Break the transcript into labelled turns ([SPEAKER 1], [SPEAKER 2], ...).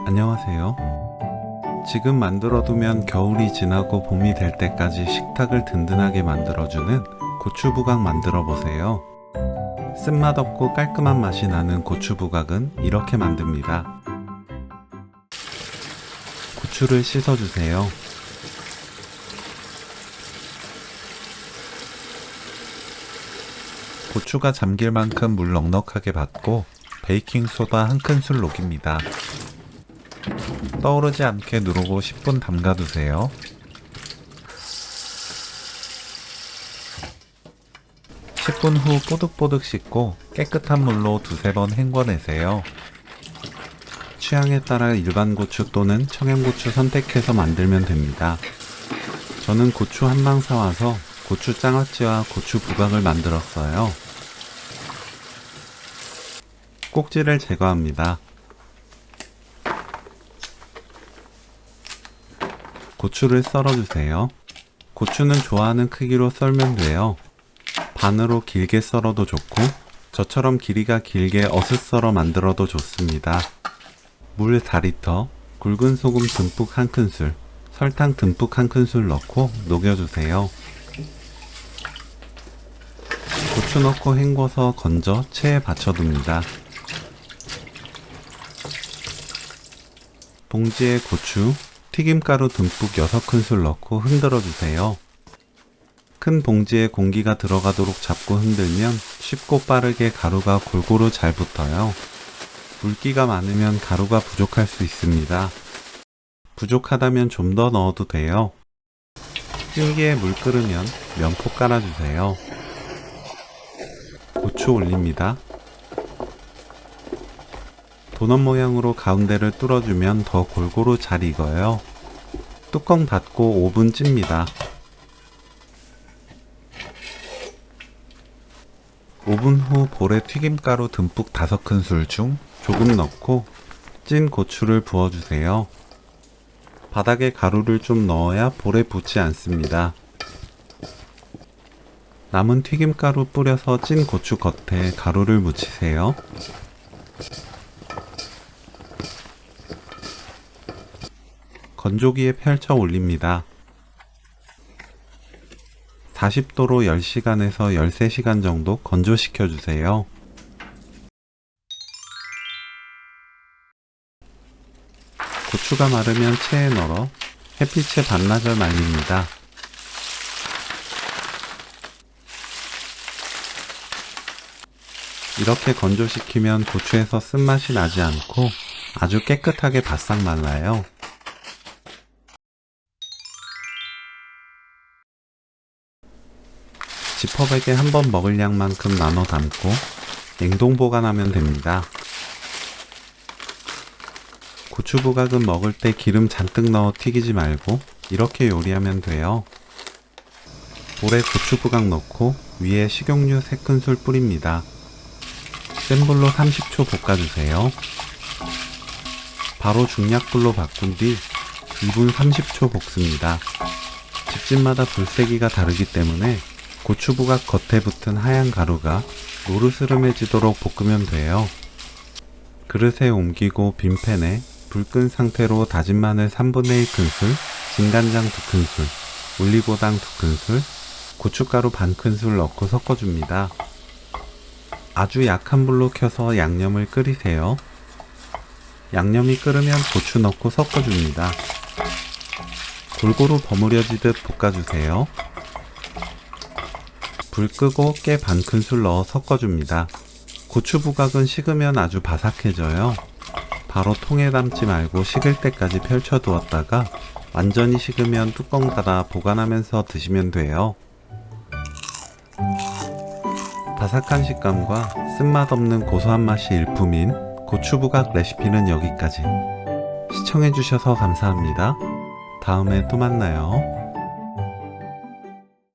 [SPEAKER 1] 안녕하세요. 지금 만들어두면 겨울이 지나고 봄이 될 때까지 식탁을 든든하게 만들어주는 고추부각 만들어보세요. 쓴맛 없고 깔끔한 맛이 나는 고추부각은 이렇게 만듭니다. 고추를 씻어주세요. 고추가 잠길 만큼 물 넉넉하게 받고 베이킹소다 1큰술 녹입니다. 떠오르지 않게 누르고 10분 담가두세요. (10분) 후 뽀득뽀득 씻고 깨끗한 물로 두세 번 헹궈내세요. 취향에 따라 일반 고추 또는 청양고추 선택해서 만들면 됩니다. 저는 고추 한 망 사와서 고추 장아찌와 고추 부각을 만들었어요. 꼭지를 제거합니다. 고추를 썰어주세요. 고추는 좋아하는 크기로 썰면 돼요. 반으로 길게 썰어도 좋고 저처럼 길이가 길게 어슷 썰어 만들어도 좋습니다. 물 4리터, 굵은 소금 듬뿍 1큰술, 설탕 듬뿍 1큰술 넣고 녹여주세요. 고추 넣고 헹궈서 건져 체에 받쳐둡니다. 봉지에 고추, 튀김가루 듬뿍 6큰술 넣고 흔들어주세요. 큰 봉지에 공기가 들어가도록 잡고 흔들면 쉽고 빠르게 가루가 골고루 잘 붙어요. 물기가 많으면 가루가 부족할 수 있습니다. 부족하다면 좀 더 넣어도 돼요. 찜기에 물 끓으면 면포 깔아주세요. 고추 올립니다. 도넛 모양으로 가운데를 뚫어주면 더 골고루 잘 익어요. 뚜껑 닫고 5분 찝니다. 5분 후 볼에 튀김가루 듬뿍 5큰술 중 조금 넣고 찐 고추를 부어주세요. 바닥에 가루를 좀 넣어야 볼에 붙지 않습니다. 남은 튀김가루 뿌려서 찐 고추 겉에 가루를 묻히세요. 건조기에 펼쳐 올립니다. 40도로 10시간에서 13시간 정도 건조시켜 주세요. 고추가 마르면 체에 널어 햇빛에 반나절 말립니다. 이렇게 건조시키면 고추에서 쓴맛이 나지 않고 아주 깨끗하게 바싹 말라요. 지퍼백에 한번 먹을 양만큼 나눠 담고 냉동 보관하면 됩니다. 고추부각은 먹을 때 기름 잔뜩 넣어 튀기지 말고 이렇게 요리하면 돼요. 볼에 고추부각 넣고 위에 식용유 3큰술 뿌립니다. 센 불로 30초 볶아주세요. 바로 중약불로 바꾼 뒤 2분 30초 볶습니다. 집집마다 불세기가 다르기 때문에 고추부각 겉에 붙은 하얀 가루가 노르스름해지도록 볶으면 돼요. 그릇에 옮기고 빈 팬에 불 끈 상태로 다진 마늘 1/3 큰술, 진간장 2큰술, 올리고당 2큰술, 고춧가루 반 큰술 넣고 섞어줍니다. 아주 약한 불로 켜서 양념을 끓이세요. 양념이 끓으면 고추 넣고 섞어줍니다. 골고루 버무려지듯 볶아주세요. 불 끄고 깨 반 큰술 넣어 섞어줍니다. 고추부각은 식으면 아주 바삭해져요. 바로 통에 담지 말고 식을 때까지 펼쳐두었다가 완전히 식으면 뚜껑 닫아 보관하면서 드시면 돼요. 바삭한 식감과 쓴맛 없는 고소한 맛이 일품인 고추부각 레시피는 여기까지. 시청해주셔서 감사합니다. 다음에 또 만나요.